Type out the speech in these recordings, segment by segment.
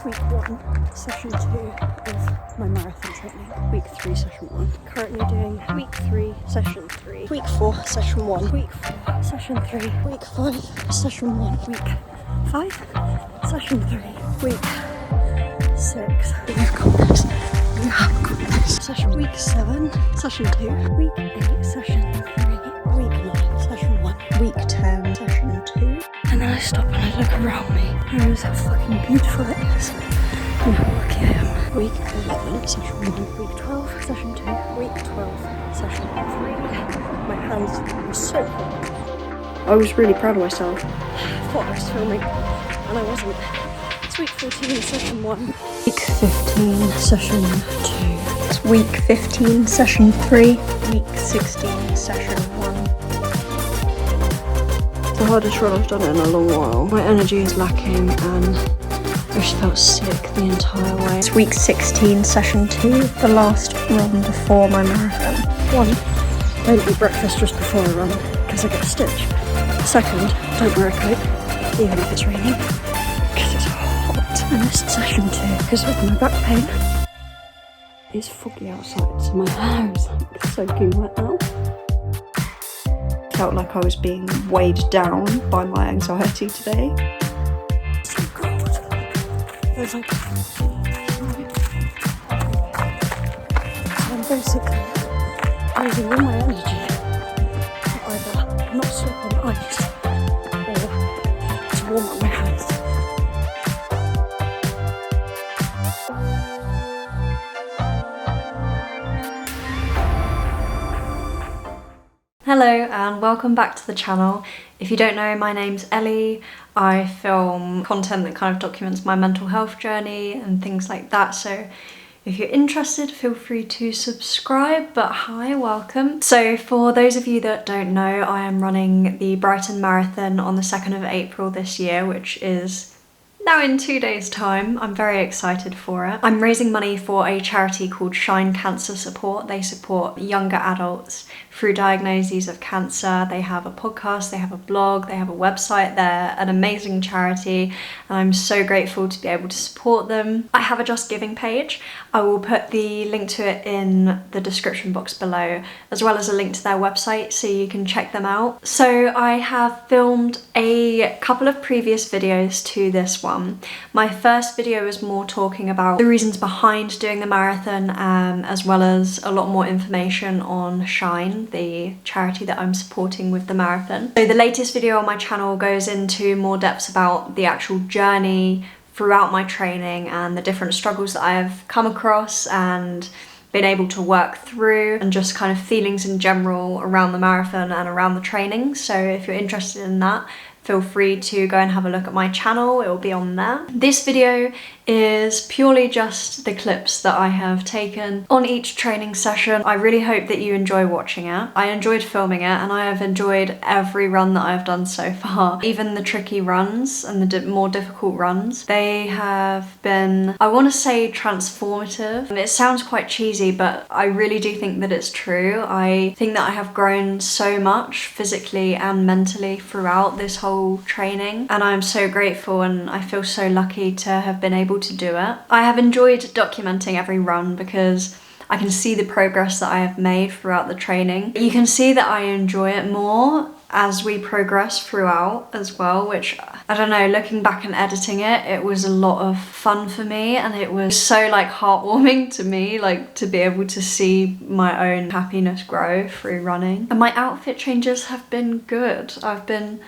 week 1, session 2 of my marathon training. Week 3, session 1. Currently doing week 3, session 3. Week 4, session 1. Week 4, session 3. Week 5, session 1. Week 5, session 3. Week 6. We've got this. We have got this. Session week 7, session 2. Week 8, session 3. Week 9, session 1. Week 10, session 2. And then I stop and I look around me. I realize how fucking beautiful it is. And how lucky I am. Week 11, session 1. Week 12, session 2. Week 12, session 3. My hands were so cold. I was really proud of myself. I thought I was filming, and I wasn't. It's week 14, session 1. Week 15, session 2. It's week 15, session 3. Week 16, session 1. The hardest run I've done it in a long while. My energy is lacking and I just felt sick the entire way. It's week 16, session 2, the last run before my marathon. 1, don't eat breakfast just before I run because I get a stitch. 2nd, don't wear a coat, even if it's raining, because it's hot. And this is session 2, because with my back pain, it's foggy outside, so my hair is like soaking wet now. Felt like I was being weighed down by my anxiety today. So cold. It was like... I'm basically using all my energy to either not slip on ice or to warm up my hands. Hello and welcome back to the channel. If you don't know, my name's Ellie. I film content that kind of documents my mental health journey and things like that, so if you're interested, feel free to subscribe. But hi, welcome. So for those of you that don't know, I am running the Brighton Marathon on the 2nd of April this year, which is now in 2 days' time. I'm very excited for it. I'm raising money for a charity called Shine Cancer Support. They support younger adults through diagnoses of cancer. They have a podcast, they have a blog, they have a website. They're an amazing charity and I'm so grateful to be able to support them. I have a Just Giving page. I will put the link to it in the description box below, as well as a link to their website so you can check them out. So I have filmed a couple of previous videos to this one. My first video was more talking about the reasons behind doing the marathon, as well as a lot more information on Shine, the charity that I'm supporting with the marathon. So the latest video on my channel goes into more depths about the actual journey throughout my training and the different struggles that I have come across and been able to work through, and just kind of feelings in general around the marathon and around the training. So if you're interested in that, feel free to go and have a look at my channel, it will be on there. This video is purely just the clips that I have taken on each training session. I really hope that you enjoy watching it. I enjoyed filming it and I have enjoyed every run that I've done so far. Even the tricky runs and the more difficult runs. They have been, I want to say, transformative. And it sounds quite cheesy, but I really do think that it's true. I think that I have grown so much physically and mentally throughout this whole training, and I'm so grateful and I feel so lucky to have been able to do it. I have enjoyed documenting every run because I can see the progress that I have made throughout the training. You can see that I enjoy it more as we progress throughout as well, which, I don't know, looking back and editing it, it was a lot of fun for me, and it was so like heartwarming to me, like to be able to see my own happiness grow through running. And my outfit changes have been good. I've been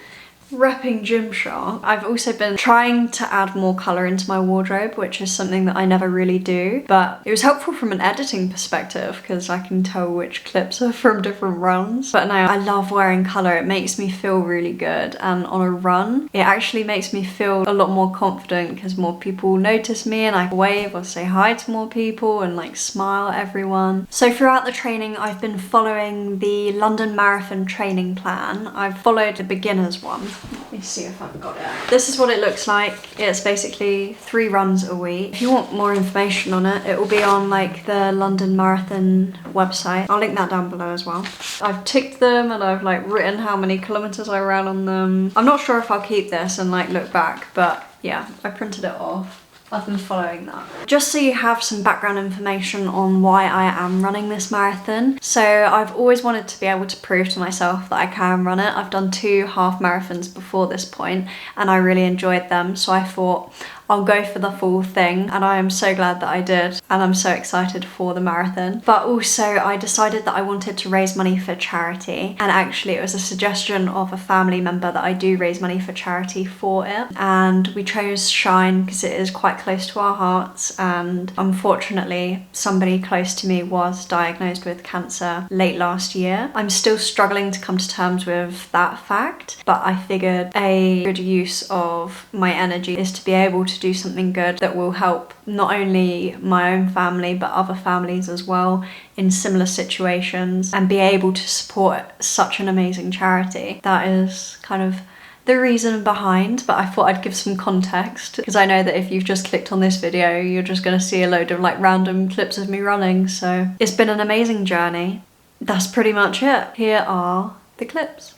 repping Gymshark. I've also been trying to add more colour into my wardrobe, which is something that I never really do, but it was helpful from an editing perspective because I can tell which clips are from different runs. But no, I love wearing colour. It makes me feel really good, and on a run it actually makes me feel a lot more confident because more people notice me and I wave or say hi to more people and like smile at everyone. So throughout the training I've been following the London Marathon training plan. I've followed the beginners one. Let me see if I've got it. This is what it looks like. It's basically 3 runs a week. If you want more information on it, it will be on like the London Marathon website. I'll link that down below as well. I've ticked them and I've like written how many kilometers I ran on them. I'm not sure if I'll keep this and like look back, but yeah, I printed it off. I've been following that. Just so you have some background information on why I am running this marathon. So I've always wanted to be able to prove to myself that I can run it. I've done 2 half marathons before this point and I really enjoyed them. So I thought I'll go for the full thing, and I am so glad that I did, and I'm so excited for the marathon. But also I decided that I wanted to raise money for charity, and actually it was a suggestion of a family member that I do raise money for charity for it, and we chose Shine because it is quite close to our hearts, and unfortunately somebody close to me was diagnosed with cancer late last year. I'm still struggling to come to terms with that fact, but I figured a good use of my energy is to be able to do something good that will help not only my own family but other families as well in similar situations, and be able to support such an amazing charity. That is kind of the reason behind, but I thought I'd give some context because I know that if you've just clicked on this video you're just going to see a load of like random clips of me running. So it's been an amazing journey. That's pretty much it. Here are the clips.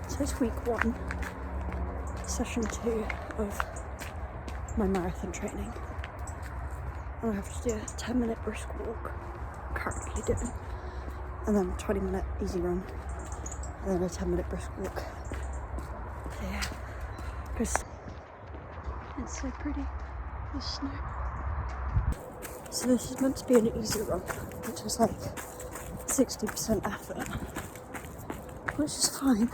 So it's week 1, session 2 of my marathon training, and I have to do a 10-minute brisk walk, currently doing, and then a 20-minute easy run, and then a 10-minute brisk walk. So yeah, because it's so pretty, the snow. So this is meant to be an easy run, which is like 60% effort, which is fine,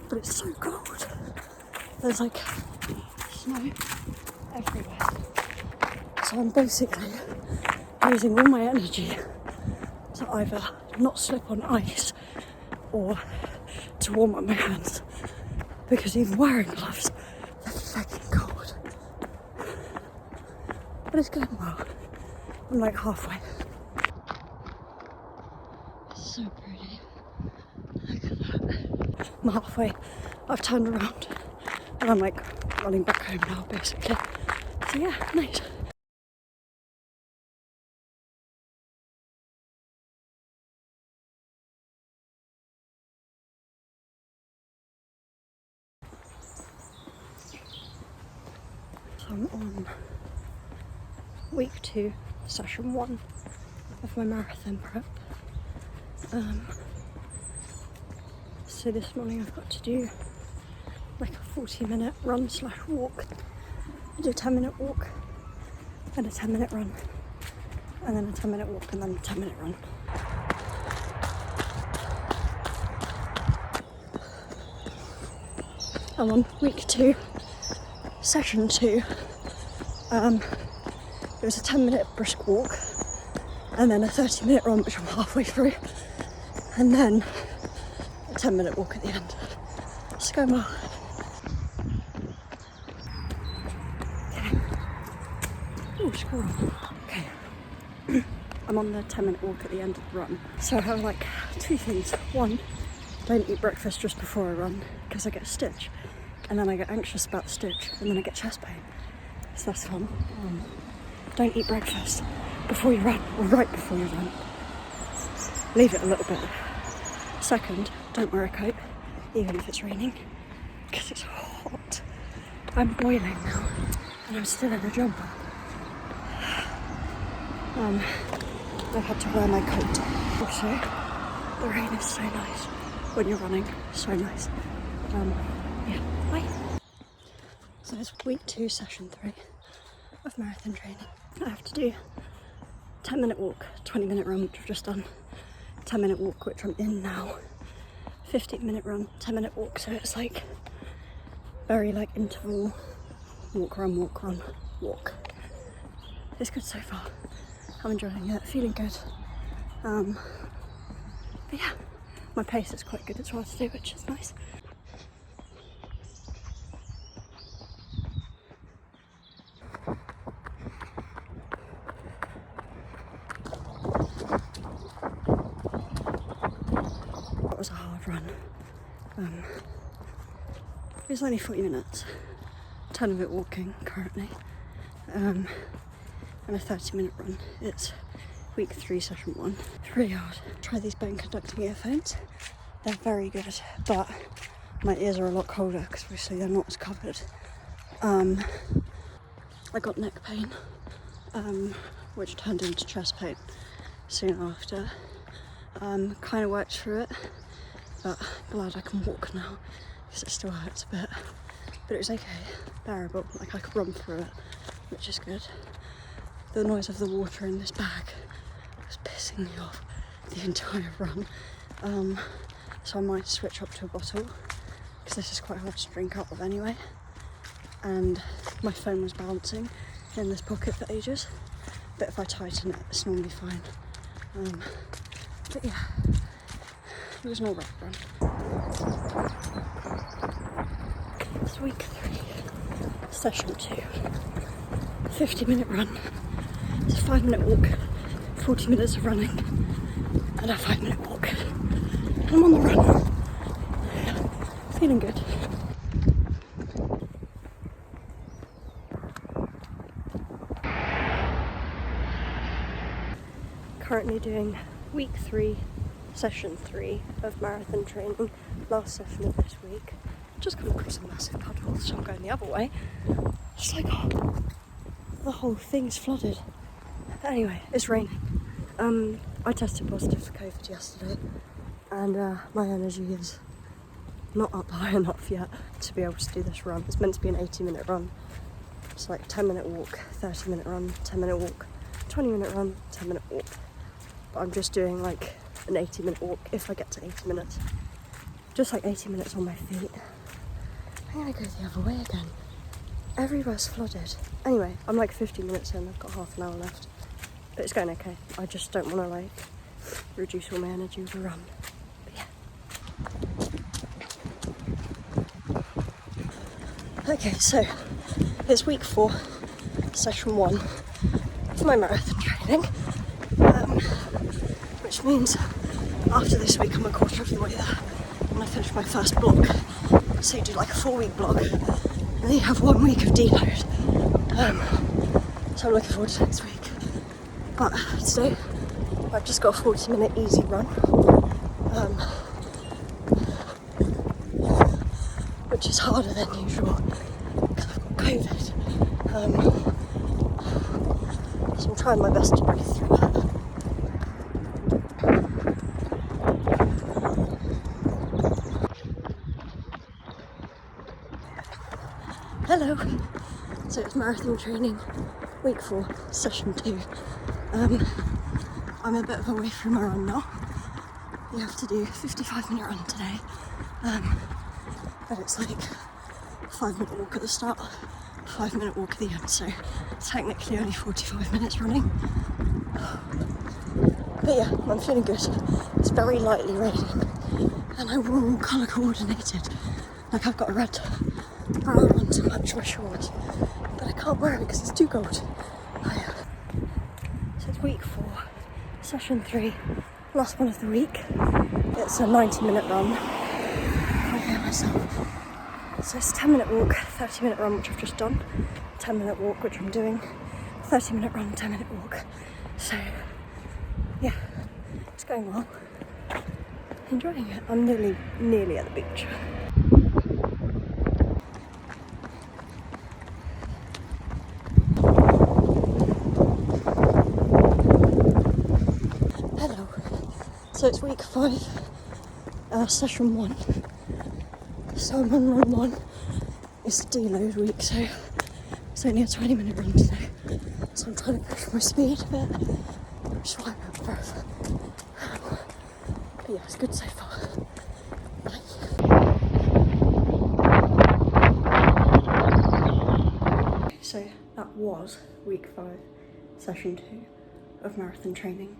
but it's so cold. There's like snow everywhere. So I'm basically using all my energy to either not slip on ice or to warm up my hands, because even wearing gloves, they're fucking cold. But it's going well. I'm like halfway. It's so pretty. Look at that. I'm halfway. I've turned around and I'm like running back home now, basically. So yeah, nice. So I'm on week 2, session 1 of my marathon prep. So this morning I've got to do like a 40-minute run / walk. I do a 10-minute walk, then a 10-minute run, and then a 10-minute walk, and then a 10-minute run. I'm on week 2, session 2. It was a 10-minute brisk walk, and then a 30-minute run, which I'm halfway through, and then a 10-minute walk at the end. It's going well. Oh, squirrel. Okay. I'm on the 10-minute walk at the end of the run. So I have like 2 things. 1, don't eat breakfast just before I run because I get a stitch, and then I get anxious about the stitch, and then I get chest pain. So that's fun. Don't eat breakfast before you run, or right before you run. Leave it a little bit. 2nd, don't wear a coat, even if it's raining, because it's hot. I'm boiling now, and I'm still in a jumper. I've had to wear my coat. Also, the rain is so nice when you're running, so nice. Yeah, bye. So it's week 2, session 3 of marathon training. I have to do 10-minute walk, 20-minute run, which I've just done, 10-minute walk, which I'm in now, 15-minute run, 10-minute walk, so it's like very like interval, walk, run, walk. It's good so far. I'm enjoying it, feeling good. But yeah, my pace is quite good as well to do, which is nice. That was a hard run. It was only 40 minutes, 10 of it walking currently, and a 30-minute run. It's week 3, session 1. It's really hard. Try these bone conducting earphones. They're very good, but my ears are a lot colder because obviously they're not as covered. I got neck pain, which turned into chest pain soon after. Kind of worked through it, but glad I can walk now because it still hurts a bit. But it was okay, bearable, like I could run through it, which is good. The noise of the water in this bag was pissing me off the entire run. So I might switch up to a bottle because this is quite hard to drink out of anyway. And my phone was bouncing in this pocket for ages, but if I tighten it, it's normally fine. But yeah, it was an alright run. It's week 3, session 2, 50-minute run. It's a 5-minute walk, 40 minutes of running, and a 5-minute walk. I'm on the run. Feeling good. Currently doing week 3, session 3 of marathon training, last session of this week. Just come across a massive puddle, so I'm going the other way. It's like, oh, the whole thing's flooded. Anyway, it's raining. I tested positive for COVID yesterday, and my energy is not up high enough yet to be able to do this run. It's meant to be an 80-minute run. It's like 10-minute walk, 30-minute run, 10-minute walk, 20-minute run, 10-minute walk. But I'm just doing like an 80-minute walk if I get to 80 minutes. Just like 80 minutes on my feet. I'm gonna go the other way again. Everywhere's flooded. Anyway, I'm like 50 minutes in, I've got half an hour left. But it's going okay. I just don't want to like reduce all my energy with a run. But yeah. Okay, so it's week 4, session 1 of my marathon training. Which means after this week I'm a quarter of the way there when I finish my first block. So you do like a 4-week block and then you have 1 week of deload. So I'm looking forward to next week. But today I've just got a 40-minute easy run, which is harder than usual because I've got COVID. So I'm trying my best to breathe through it. Hello! So it's marathon training, week 4, session 2. I'm a bit of a way through my run now. You have to do a 55-minute run today. But it's like a 5-minute walk at the start, 5-minute walk at the end, so technically only 45 minutes running. But yeah, I'm feeling good. It's very lightly raining, and I'm all colour coordinated. Like I've got a red bra on to match my shorts, but I can't wear it because it's too cold. So it's week 4, session 3, last one of the week. It's a 90-minute run. I can't hear myself. So it's a 10-minute walk, 30-minute run, which I've just done, 10-minute walk, which I'm doing, 30-minute run, 10-minute walk. So yeah, it's going well. Enjoying it. I'm nearly at the beach. Hello. So it's week 5, session 1. So I'm on run 1. It's a deload week, so it's only a 20-minute run today. So I'm trying to push my speed a bit, which is why I'm out of breath. But yeah, it's good so far. Bye. So that was week 5, session 2 of marathon training.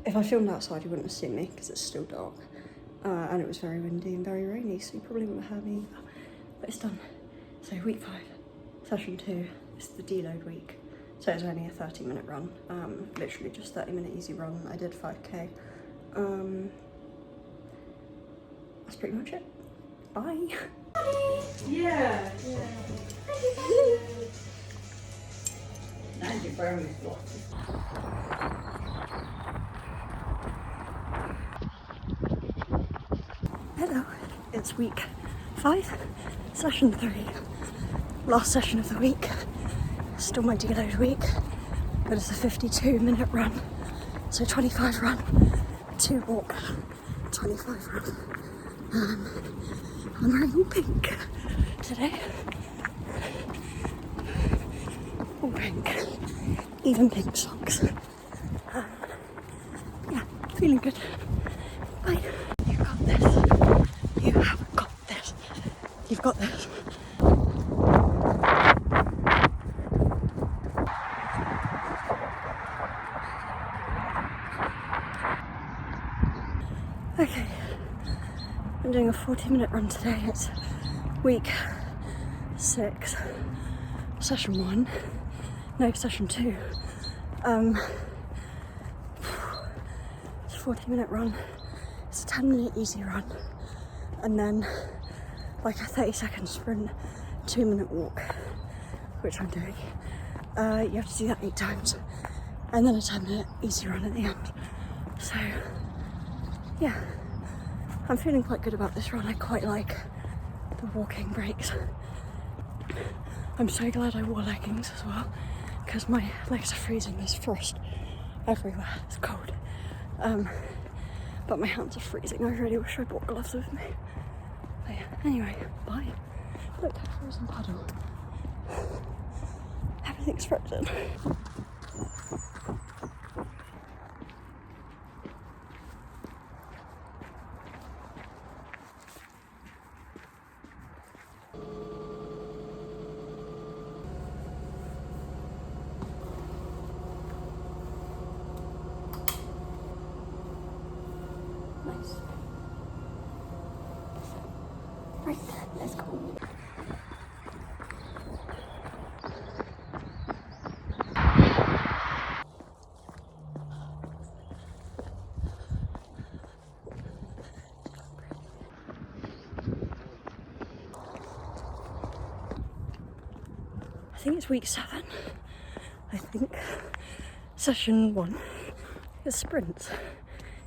If I filmed outside you wouldn't have seen me because it's still dark. And it was very windy and very rainy, so you probably wouldn't have heard me either. But it's done. So week 5, session 2, is the deload week. So it's only a 30-minute run, literally just 30-minute easy run. I did 5k. That's pretty much it. Bye. Yeah. Thank you very much. Hello, it's week 5, Session 3, last session of the week. Still my deload week, but it's a 52-minute run. So 25 run, 2 walk, 25 run. I'm wearing all pink today. All pink, even pink socks. Yeah, feeling good. Bye. You got this. You have got this. You've got this. Okay, I'm doing a 40-minute run today. It's week 6, session 1. No, session 2. It's a 40-minute run. It's a 10-minute easy run, and then like a 30-second sprint, 2-minute walk, which I'm doing. You have to do that 8 times, and then a 10-minute easy run at the end. So yeah, I'm feeling quite good about this run. I quite like the walking breaks. I'm so glad I wore leggings as well, because my legs are freezing. There's frost everywhere. It's cold. But my hands are freezing. I really wish I brought gloves with me. But yeah, anyway, bye. Look, frozen puddle. Everything's frozen. Nice. Right, let's go. I think it's week 7. I think. Session 1 is sprints,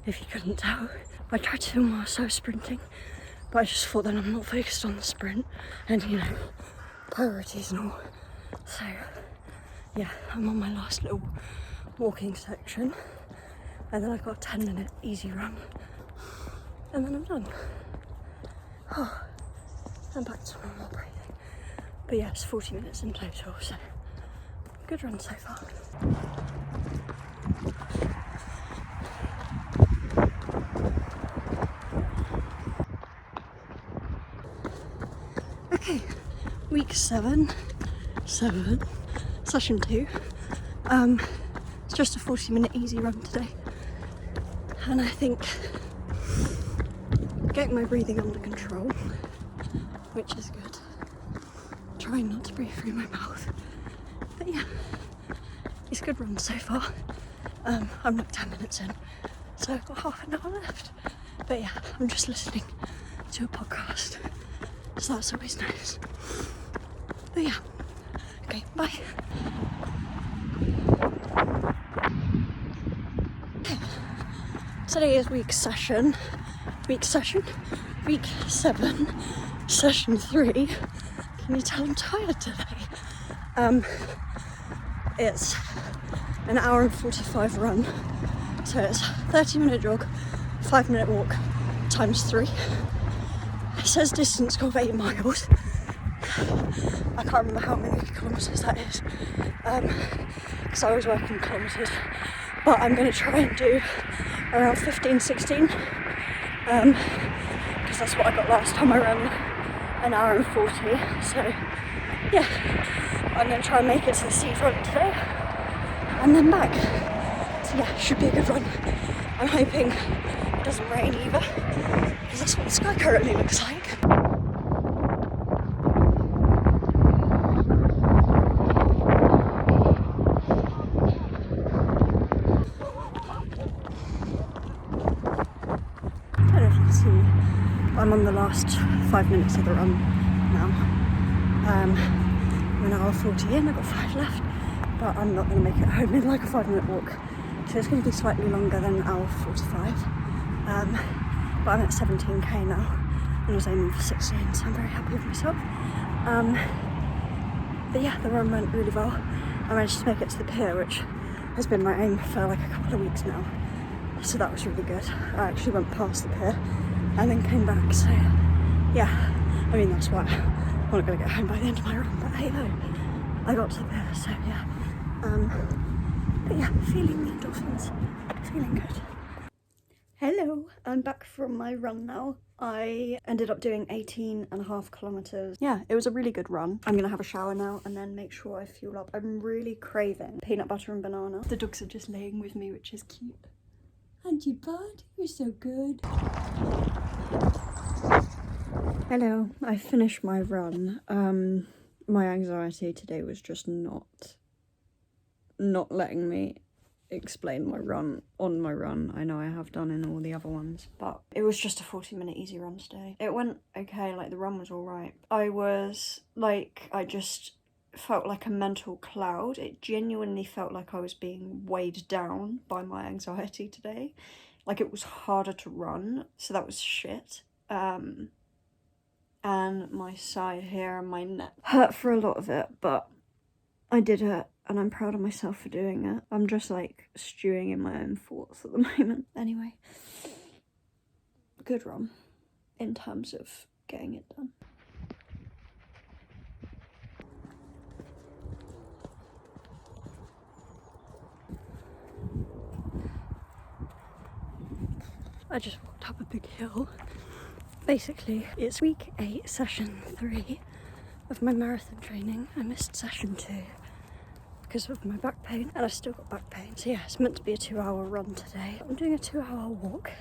if you couldn't tell. I tried to film while I was so sprinting, but I just thought that I'm not focused on the sprint and, you know, priorities and all. So yeah, I'm on my last little walking section, and then I've got a 10-minute easy run, and then I'm done. Oh, I'm back to normal breathing. But yeah, it's 40 minutes in total, so good run so far. Okay, week 7, session 2. It's just a 40-minute easy run today, and I think getting my breathing under control, which is good. Trying not to breathe through my mouth, but yeah, it's a good run so far. I'm like 10 minutes in, so I've got half an hour left. But yeah, I'm just listening to a podcast, so that's always nice. But yeah, okay, bye. Okay. Today is week 7, session 3. Can you tell I'm tired today? It's an hour and 45 run, so it's 30-minute jog, 5-minute walk, times 3. It says distance of 8 miles. I can't remember how many kilometres that is, because I always work in kilometres, but I'm going to try and do around 15, 16, because that's what I got last time I ran an hour and 40, so yeah, I'm going to try and make it to the seafront today, and then back. So yeah, should be a good run. I'm hoping it doesn't rain either, because that's what the sky currently looks like. I don't know if you can see me. I'm on the last 5 minutes of the run now. I'm an hour 40 in, I've got 5 left, but I'm not going to make it home in like a 5-minute walk. So it's going to be slightly longer than an hour 45. But I'm at 17k now, and I was aiming for 16, so I'm very happy with myself. But yeah, the run went really well. I managed to make it to the pier, which has been my aim for like a couple of weeks now. So that was really good. I actually went past the pier and then came back, so yeah. I mean, that's why I'm not going to get home by the end of my run, but hey ho, I got to the pier, so yeah. But yeah, feeling the endorphins, feeling good. Hello, I'm back from my run now. I ended up doing 18.5 kilometers. Yeah, it was a really good run. I'm gonna have a shower now and then make sure I fuel up. I'm really craving peanut butter and banana. The dogs are just laying with me, which is cute. Auntie Bud, you're so good. Hello, I finished my run. My anxiety today was just not letting me explain my run on my run. I know I have done in all the other ones, but it was just a 40-minute easy run today. It went okay, like the run was all right. I just felt like a mental cloud. It genuinely felt like I was being weighed down by my anxiety today. Like it was harder to run, so that was shit. And my side here and my neck hurt for a lot of it, but I did it and I'm proud of myself for doing it. I'm just like stewing in my own thoughts at the moment. Anyway, good run in terms of getting it done. I just walked up a big hill. Basically, it's week 8, session 3 of my marathon training. I missed session 2 because of my back pain, and I've still got back pain. So yeah, it's meant to be a 2-hour run today. I'm doing a 2-hour walk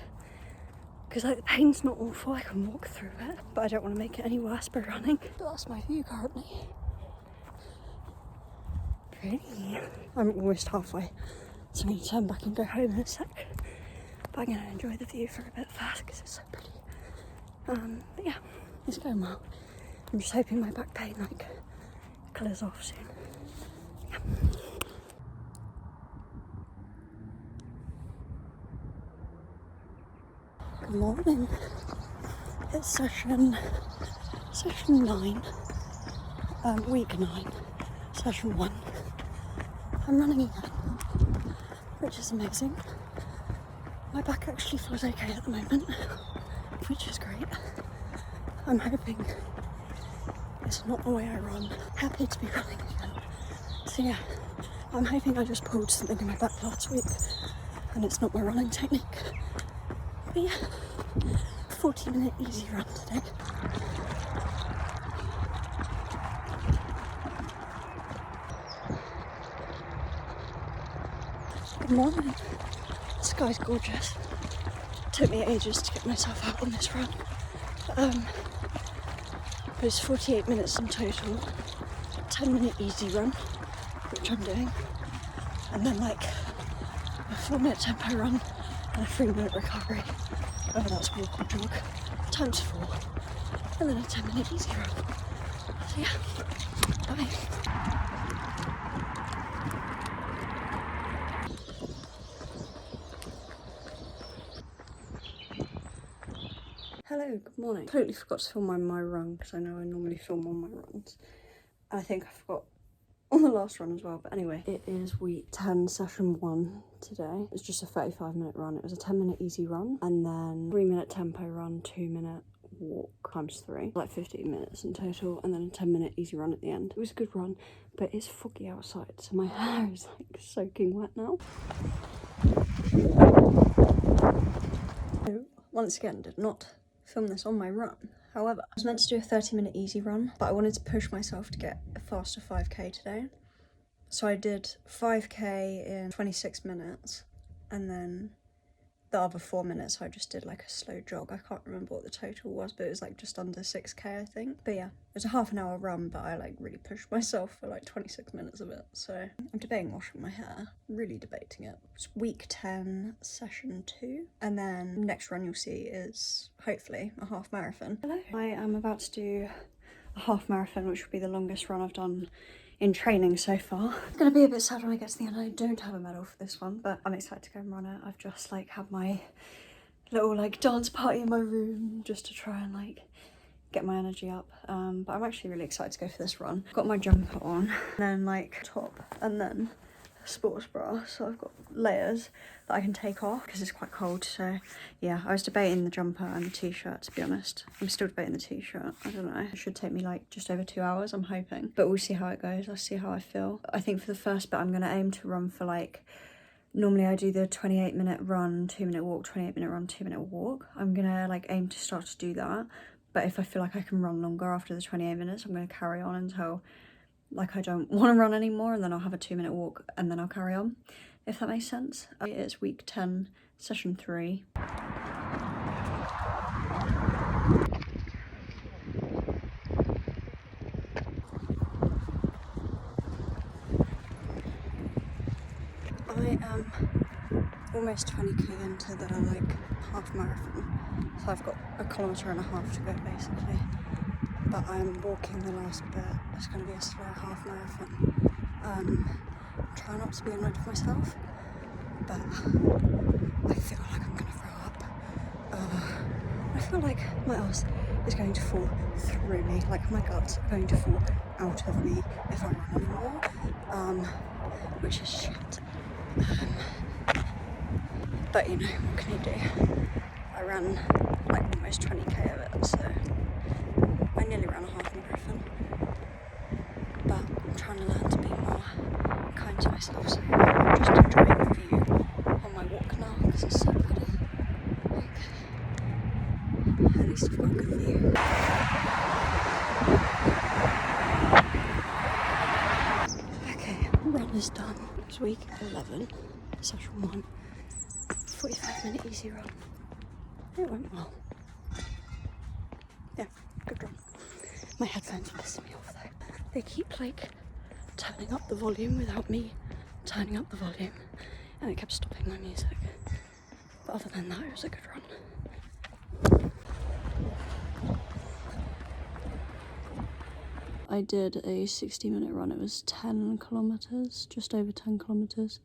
because like the pain's not awful, I can walk through it, but I don't want to make it any worse by running. But that's my view currently. Pretty. I'm almost halfway, so I need to turn back and go home in a sec. But I'm gonna enjoy the view for a bit first because it's so pretty. But yeah, it's going well. I'm just hoping my back pain like clears off soon. Yeah. Good morning. It's session 9, week 9, session 1. I'm running again, which is amazing. My back actually feels okay at the moment, which is great. I'm hoping it's not the way I run. Happy to be running again. So yeah, I'm hoping I just pulled something in my back last week and it's not my running technique. But yeah, 40-minute easy run today. Good morning. The sky's gorgeous. Took me ages to get myself out on this run. But it's 48 minutes in total. 10-minute easy run, which I'm doing. And then like a 4-minute tempo run and a 3-minute recovery. Whether that's walk or jog. Times 4. And then a 10-minute easy run. So yeah, bye. Hello, good morning. Totally forgot to film my run because I know I normally film on my runs. I think I forgot on the last run as well, but anyway, it is week 10, session 1 today. It's just a 35-minute run. It was a 10-minute easy run and then 3-minute tempo run, 2-minute walk times 3, like 15 minutes in total, and then a 10-minute easy run at the end. It was a good run, but it's foggy outside, so my hair is like soaking wet now. So, once again, did not film this on my run. However, I was meant to do a 30-minute easy run, but I wanted to push myself to get a faster 5k today. So I did 5k in 26 minutes, and then the other 4 minutes I just did like a slow jog. I can't remember what the total was, but it was like just under 6k I think. But yeah, it was a half-an-hour run, but I like really pushed myself for like 26 minutes of it. So I'm debating washing my hair, really debating it. It's week 10, session 2, and then next run you'll see is hopefully a half marathon. Hello. I am about to do a half marathon, which will be the longest run I've done in training so far. I'm gonna be a bit sad when I get to the end. I don't have a medal for this one, but I'm excited to go and run it. I've just like had my little like dance party in my room just to try and like get my energy up. But I'm actually really excited to go for this run. I've got my jumper on, and then like top, and then a sports bra, so I've got layers that I can take off because it's quite cold. So yeah, I was debating the jumper and the t-shirt, to be honest. I'm still debating the t-shirt. I don't know, it should take me like just over 2 hours, I'm hoping, but we'll see how it goes. I'll see how I feel. I think for the first bit I'm gonna aim to run for like, normally I do the 28-minute run, 2-minute walk, 28-minute run, 2-minute walk. I'm gonna like aim to start to do that, but if I feel like I can run longer after the 28 minutes, I'm gonna carry on until like I don't want to run anymore, and then I'll have a 2-minute walk and then I'll carry on, if that makes sense. It's week 10, session 3. I am almost 20k into the like half marathon, so I've got 1.5 kilometers to go basically, but I'm walking the last bit. It's going to be a slow half marathon. Try not to be annoyed with myself, but I feel like I'm going to throw up. I feel like my ass is going to fall through me, like my guts are going to fall out of me if I run anymore, which is shit. But you know, what can you do? I ran like almost 20k of it, so I nearly ran a half marathon. But I'm trying to learn to be more kind to myself, so I'm just enjoying the view on my walk now because it's so pretty. Like, at least I've got a good view. Okay, run is done. It's week 11, session 1. 45-minute easy run. It went well. Yeah, good run. My headphones are pissing me off though. They keep like turning up the volume without me turning up the volume, and it kept stopping my music. But other than that, it was a good run. I did a 60-minute run. It was 10 kilometers, just over 10 kilometers,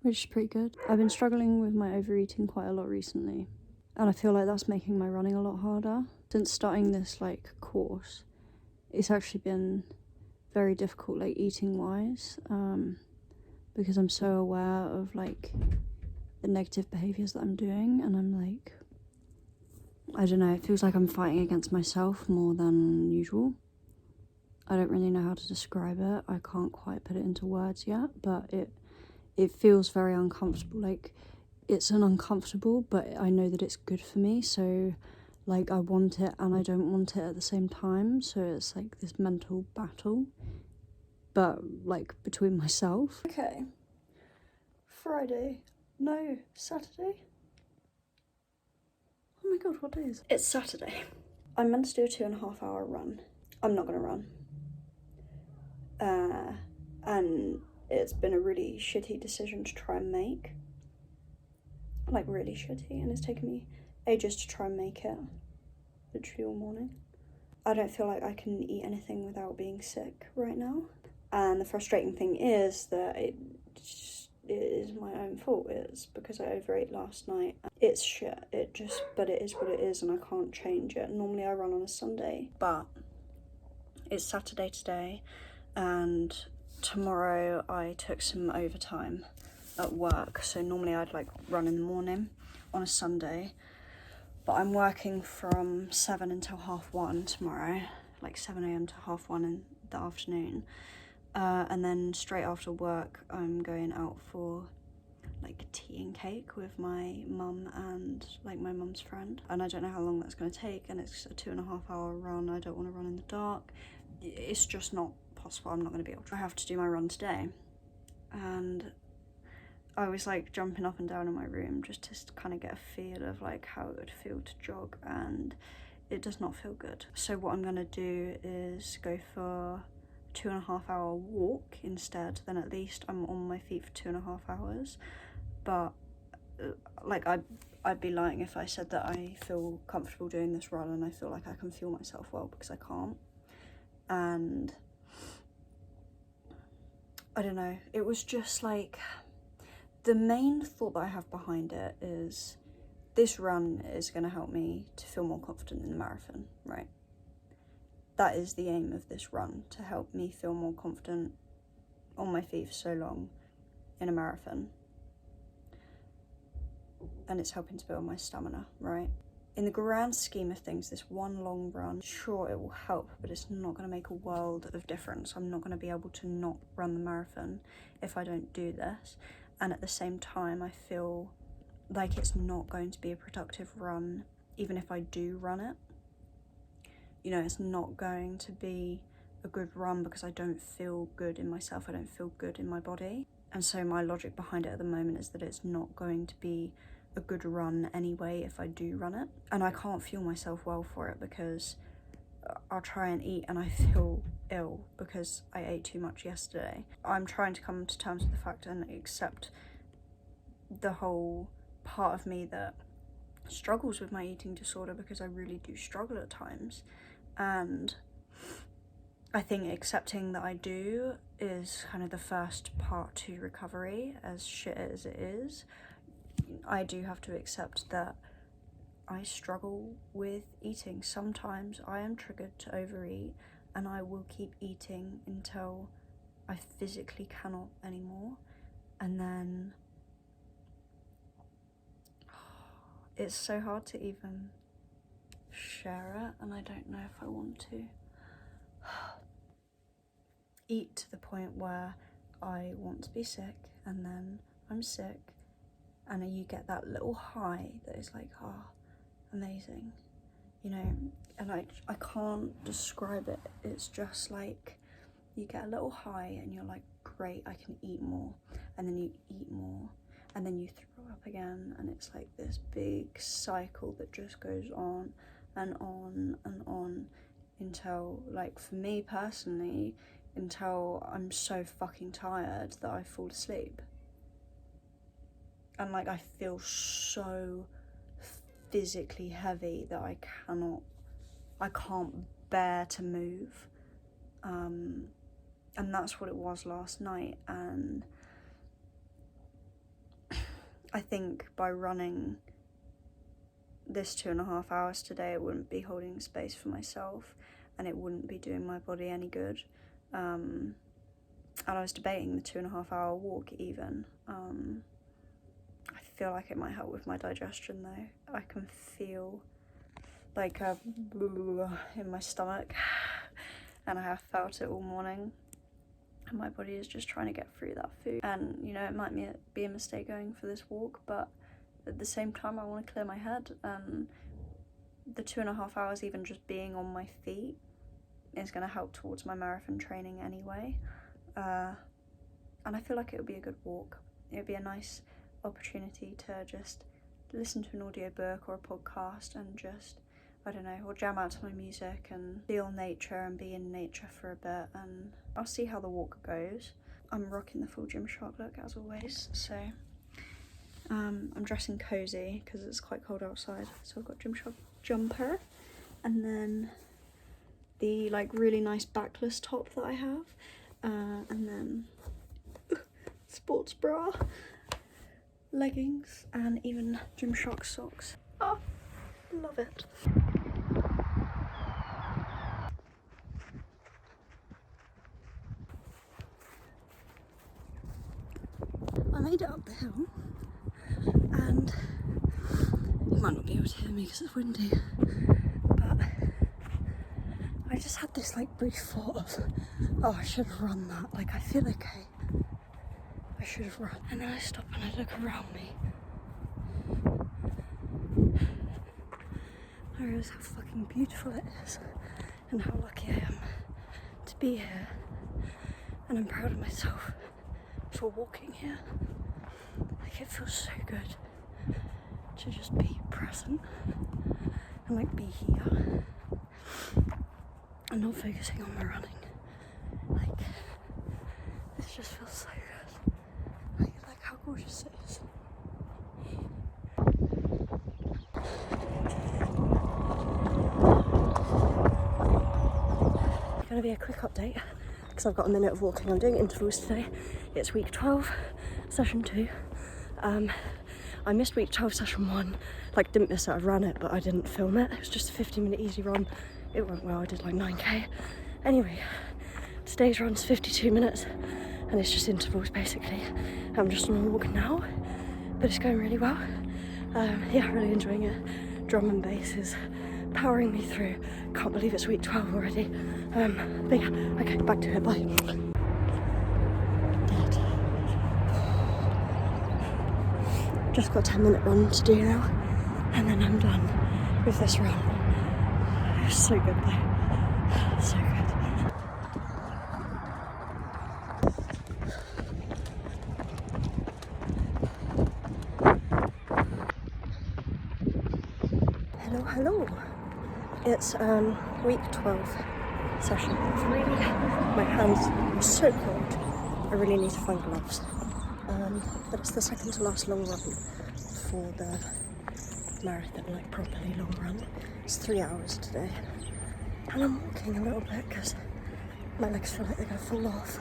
which is pretty good. I've been struggling with my overeating quite a lot recently, and I feel like that's making my running a lot harder. Since starting this like course, it's actually been very difficult, like eating wise, because I'm so aware of like the negative behaviors that I'm doing, and I'm like, I don't know, it feels like I'm fighting against myself more than usual. I don't really know how to describe it. I can't quite put it into words yet, but it feels very uncomfortable. Like, it's an uncomfortable, but I know that it's good for me, so like I want it and I don't want it at the same time, so it's like this mental battle, but like between myself. Okay, Saturday. Oh my god, what day is it? It's Saturday. I'm meant to do a 2.5 hour run. I'm not gonna run. And it's been a really shitty decision to try and make. Like, really shitty, and it's taken me ages to try and make it. Literally all morning. I don't feel like I can eat anything without being sick right now. And the frustrating thing is that it is my own fault. It's because I overate last night. It's shit. But it is what it is, and I can't change it. Normally I run on a Sunday, but it's Saturday today, and tomorrow I took some overtime at work. So normally I'd like run in the morning on a Sunday, but I'm working from 7 until 1:30 tomorrow, like 7 a.m. to 1:30 in the afternoon. And then straight after work, I'm going out for like tea and cake with my mum and like my mum's friend. And I don't know how long that's going to take, and it's a 2.5 hour run. I don't want to run in the dark. It's just not possible. I'm not going to be able to. I have to do my run today. And I was like jumping up and down in my room just to kind of get a feel of like how it would feel to jog, and it does not feel good. So what I'm going to do is go for 2.5 hour walk instead. Then at least I'm on my feet for 2.5 hours. But like I'd be lying if I said that I feel comfortable doing this run and I feel like I can feel myself well, because I can't. And I don't know, it was just like, the main thought that I have behind it is this run is going to help me to feel more confident in the marathon, right? that is the aim of this run, to help me feel more confident on my feet for so long in a marathon. And it's helping to build my stamina, right? In the grand scheme of things, this one long run, sure, it will help, but it's not going to make a world of difference. I'm not going to be able to not run the marathon if I don't do this. And at the same time, I feel like it's not going to be a productive run, even if I do run it. You know, it's not going to be a good run because I don't feel good in myself. I don't feel good in my body. And so my logic behind it at the moment is that it's not going to be a good run anyway if I do run it. And I can't fuel myself well for it because I'll try and eat and I feel ill because I ate too much yesterday. I'm trying to come to terms with the fact and accept the whole part of me that struggles with my eating disorder, because I really do struggle at times. And I think accepting that I do is kind of the first part to recovery, as shit as it is. I do have to accept that I struggle with eating. Sometimes I am triggered to overeat and I will keep eating until I physically cannot anymore. And then it's so hard to even share it, and I don't know if I want to. Eat to the point where I want to be sick, and then I'm sick, and you get that little high that is like, amazing, you know, and I can't describe it. It's just like you get a little high and you're like, great, I can eat more, and then you eat more, and then you throw up again, and it's like this big cycle that just goes on and on and on until, like, for me personally, until I'm so fucking tired that I fall asleep. And like I feel so physically heavy that I can't bear to move. And that's what it was last night. And I think by running this 2.5 hours today, it wouldn't be holding space for myself and it wouldn't be doing my body any good. And I was debating the 2.5 hour walk even. I feel like it might help with my digestion though. I can feel like a in my stomach, and I have felt it all morning, and my body is just trying to get through that food. And you know, it might be a mistake going for this walk, but at the same time I want to clear my head, and the 2.5 hours even just being on my feet is going to help towards my marathon training anyway. And I feel like it would be a good walk. It would be a nice opportunity to just listen to an audiobook or a podcast and just, I don't know, or jam out to my music and feel nature and be in nature for a bit, and I'll see how the walk goes. I'm rocking the full Gymshark look as always, so I'm dressing cozy because it's quite cold outside, so I've got Gymshark jumper and then the like really nice backless top that I have, and then sports bra, leggings, and even Gymshark socks. Oh, love it. I made it up the hill, and you might not be able to hear me because it's windy, but I just had this like brief thought of, oh, I should have run that, like I feel okay, I should have run. And then I stop and I look around me. I realise how fucking beautiful it is and how lucky I am to be here, and I'm proud of myself for walking here. Like, it feels so good to just be present and like be here and not focusing on my running. Like, this just feels so good. Like how gorgeous it is. It's gonna be a quick update because I've got a minute of walking. I'm doing intervals today. It's week 12, session 2. I missed week 12, session 1. Like, didn't miss it, I ran it, but I didn't film it. It was just a 15-minute easy run. it went well. I did like 9k. Anyway, today's run's 52 minutes and it's just intervals basically. I'm just on a walk now, but it's going really well. Yeah, really enjoying it. Drum and bass is powering me through. Can't believe it's week 12 already. But yeah, okay, back to it, bye. Dead. Just got a 10-minute run to do now, and then I'm done with this run. It's so good though, so good. Hello, hello. It's week 12, session 3. My hands are so cold. I really need to find gloves. But it's the second to last long run for the marathon, like properly long run. It's 3 hours today. And I'm walking a little bit because my legs feel like they're going to fall off.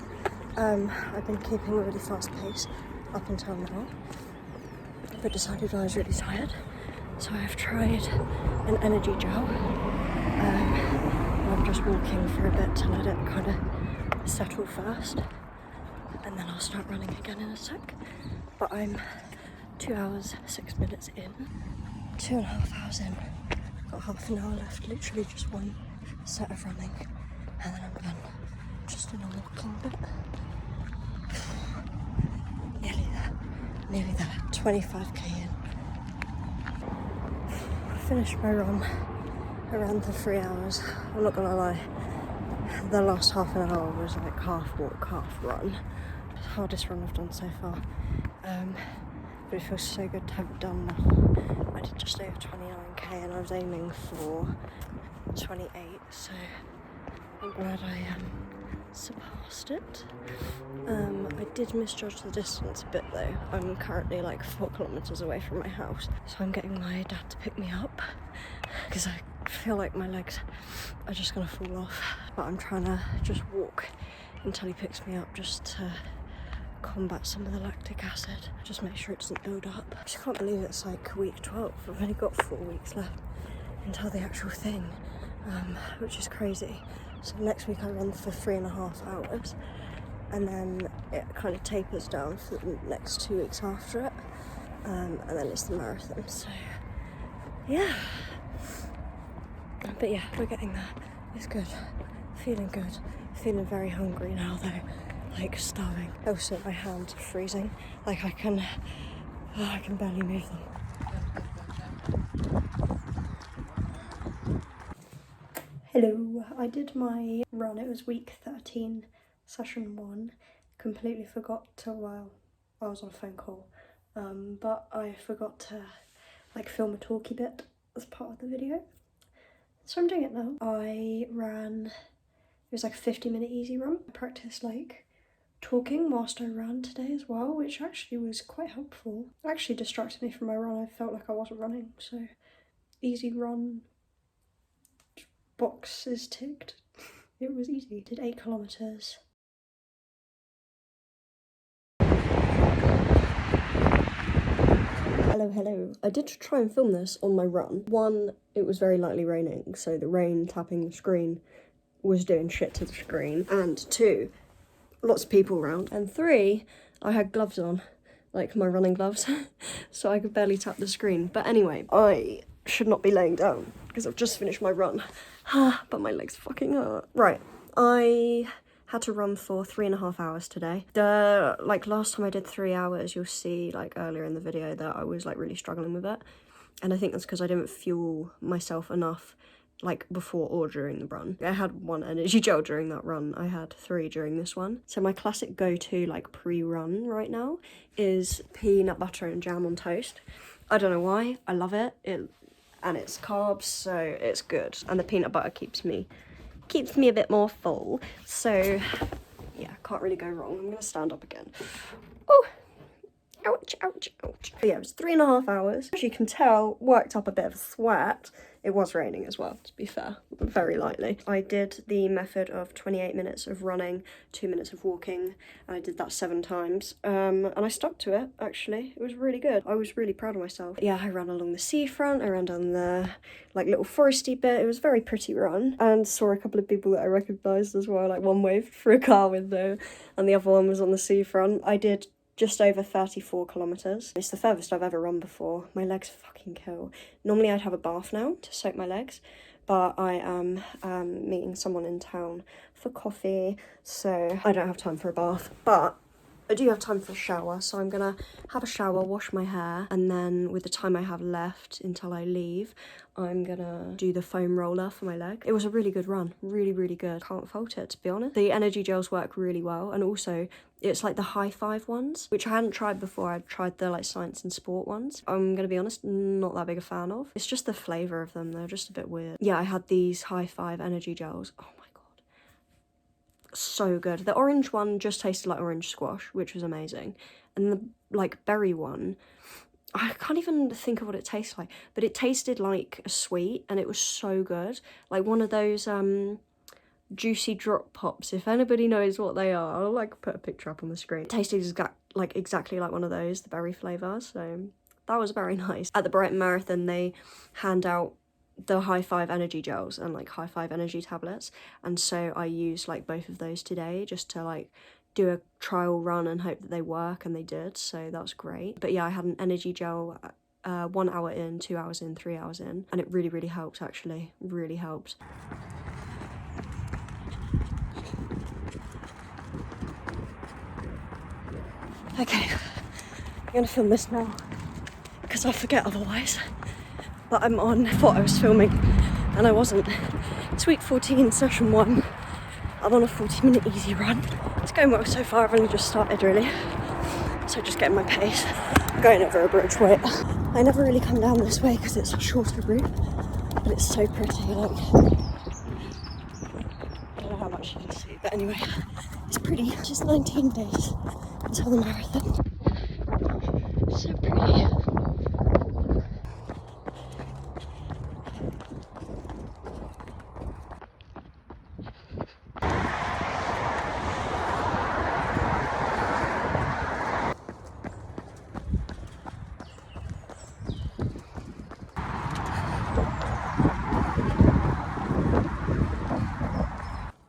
I've been keeping a really fast pace up until now, but decided I was really tired. So I've tried an energy gel. I'm just walking for a bit to let it kind of settle first, and then I'll start running again in a sec. But I'm 2 hours, 6 minutes in, 2.5 hours in. Got half an hour left, literally just one set of running, and then I'm done. Just in a walking bit. Nearly there, 25k in. Finished my run around the 3 hours. I'm not gonna lie, the last half an hour was like half walk, half run. It's the hardest run I've done so far. But it feels so good to have it done now. I did just over 29k and I was aiming for 28, so I'm glad I surpassed it. I did misjudge the distance a bit though. I'm currently like 4 kilometers away from my house, so I'm getting my dad to pick me up because I feel like my legs are just gonna fall off. But I'm trying to just walk until he picks me up, just to combat some of the lactic acid, just make sure it doesn't build up. I just can't believe it's like week 12. I've only got 4 weeks left until the actual thing, which is crazy. So next week I run for 3.5 hours, and then it kind of tapers down for the next 2 weeks after it, and then it's the marathon. So yeah, but yeah, we're getting there. It's good, feeling good, feeling very hungry now though, like starving. Also my hands are freezing, like I can barely move them. Hello, I did my run, it was week 13, session 1. Completely forgot to, well, I was on a phone call, but I forgot to like film a talky bit as part of the video. So I'm doing it now. I ran, it was like a 50-minute easy run. I practiced like talking whilst I ran today as well, which actually was quite helpful. It actually distracted me from my run. I felt like I wasn't running, so easy run. Box is ticked. It was easy. Did 8 kilometers. Hello. I did try and film this on my run. 1, it was very lightly raining, so the rain tapping the screen was doing shit to the screen. And 2, lots of people around. And 3, I had gloves on, like my running gloves, so I could barely tap the screen. But anyway, I should not be laying down because I've just finished my run. But my legs fucking hurt. Right, I had to run for 3.5 hours today. Like last time I did 3 hours, you'll see like earlier in the video that I was like really struggling with it. And I think that's because I didn't fuel myself enough like before or during the run. I had 1 energy gel during that run. I had 3 during this one. So my classic go-to like pre-run right now is peanut butter and jam on toast. I don't know why, I love it. And it's carbs, so it's good. And the peanut butter keeps me a bit more full. So yeah, can't really go wrong. I'm gonna stand up again. Oh, ouch, ouch, ouch. But yeah, it was 3.5 hours. As you can tell, worked up a bit of a sweat. It was raining as well, to be fair, very lightly. I did the method of 28 minutes of running, 2 minutes of walking, and I did that 7 times. And I stuck to it, actually. It was really good. I was really proud of myself. Yeah, I ran along the seafront, I ran down the like little foresty bit. It was a very pretty run, and saw a couple of people that I recognised as well. Like one waved through a car window, and the other one was on the seafront. I did just over 34 kilometres. It's the furthest I've ever run before. My legs fucking kill. Normally I'd have a bath now to soak my legs, but I am meeting someone in town for coffee, so I don't have time for a bath, but I do have time for a shower, so I'm gonna have a shower, wash my hair, and then with the time I have left until I leave, I'm gonna do the foam roller for my leg. It was a really good run, really, really good. Can't fault it, to be honest. The energy gels work really well, and also it's like the high five ones, which I hadn't tried before. I'd tried the like science and sport ones. I'm gonna be honest, not that big a fan of. It's just the flavour of them, they're just a bit weird. Yeah, I had these high five energy gels. Oh my god, so good. The orange one just tasted like orange squash, which was amazing, and the like berry one, I can't even think of what it tastes like, but it tasted like a sweet, and it was so good. Like one of those juicy drop pops, if anybody knows what they are. I'll like put a picture up on the screen. It tasted exactly like one of those, the berry flavour, so that was very nice. At the Brighton Marathon, they hand out the high five energy gels and like high five energy tablets, and so I used like both of those today just to like do a trial run and hope that they work, and they did, so that was great. But yeah, I had an energy gel 1 hour in, 2 hours in, 3 hours in, and it really, really helped, actually, really helped. Okay, I'm gonna film this now because I forget otherwise, but I'm on, I thought I was filming and I wasn't. It's week 14, session 1. I'm on a 40-minute easy run. It's going well so far. I've only just started really, so just getting my pace. I'm going over a bridge. Wait, I never really come down this way because it's a shorter route, but it's so pretty. Like, I don't know how much you can see, but anyway, it's pretty. Just 19 days until the marathon. So pretty.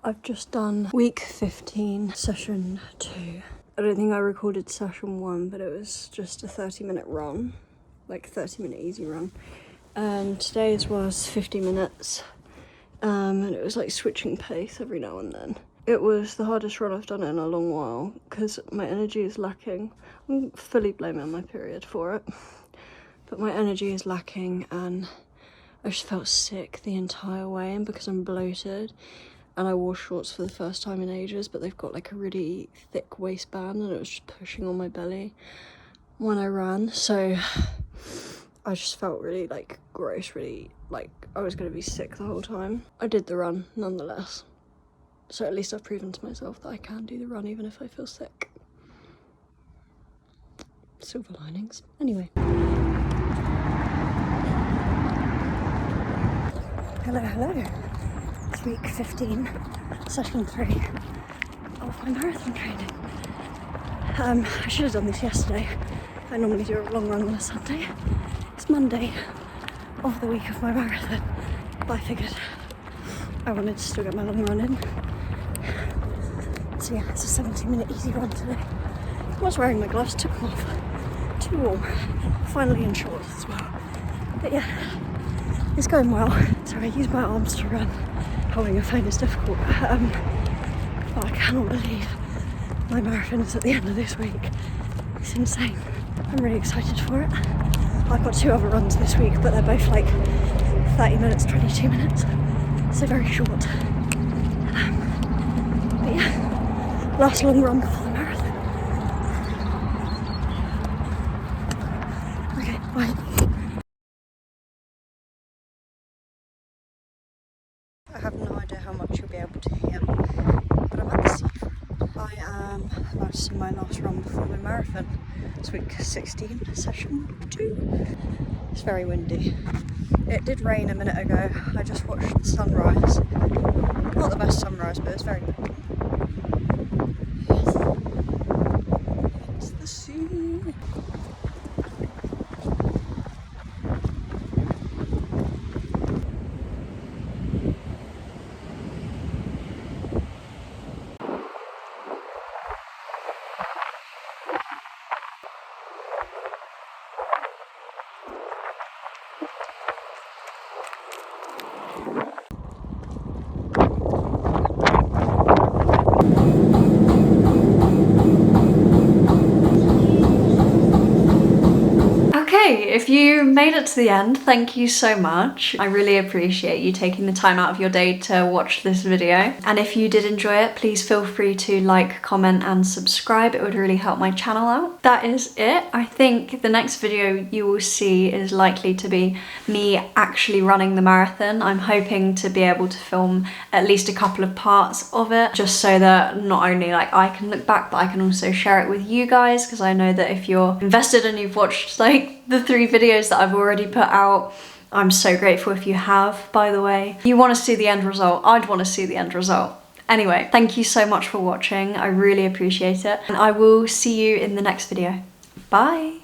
I've just done week 15, session 2. I don't think I recorded session 1, but it was just a 30-minute run, like 30-minute easy run. Today's was 50 minutes, and it was like switching pace every now and then. It was the hardest run I've done in a long while because my energy is lacking. I'm fully blaming my period for it, but my energy is lacking, and I just felt sick the entire way, and because I'm bloated, and I wore shorts for the first time in ages, but they've got like a really thick waistband, and it was just pushing on my belly when I ran, so I just felt really like gross, really like I was gonna be sick the whole time. I did the run nonetheless, so at least I've proven to myself that I can do the run even if I feel sick. Silver linings. Anyway. Hello, hello. It's week 15, session 3 of my marathon training. I should have done this yesterday. I normally do a long run on a Sunday. It's Monday of the week of my marathon, but I figured I wanted to still get my long run in. So yeah, it's a 70-minute easy run today. I was wearing my gloves, took them off. Too warm. Finally in shorts as well. But yeah, it's going well. So I use my arms to run. Holding a phone is difficult, but I cannot believe my marathon is at the end of this week. It's insane. I'm really excited for it. I've got 2 other runs this week, but they're both like 30 minutes, 22 minutes, so very short. But yeah, last long run before the marathon. Okay, bye. I have no idea how much you'll be able to hear, but I'm at the seafront. I am about to see my last run before my marathon. It's week 16, session 2. It's very windy. It did rain a minute ago. I just watched the sunrise. Not the best sunrise, but it's very pretty. It's the sea. Okay, if you made it to the end, thank you so much. I really appreciate you taking the time out of your day to watch this video. And if you did enjoy it, please feel free to like, comment and subscribe. It would really help my channel out. That is it. I think the next video you will see is likely to be me actually running the marathon. I'm hoping to be able to film at least a couple of parts of it, just so that not only like I can look back, but I can also share it with you guys, because I know that if you're invested and you've watched like the 3 videos that I've already put out, I'm so grateful if you have, by the way. You want to see the end result, I'd want to see the end result. Anyway, thank you so much for watching, I really appreciate it, and I will see you in the next video. Bye!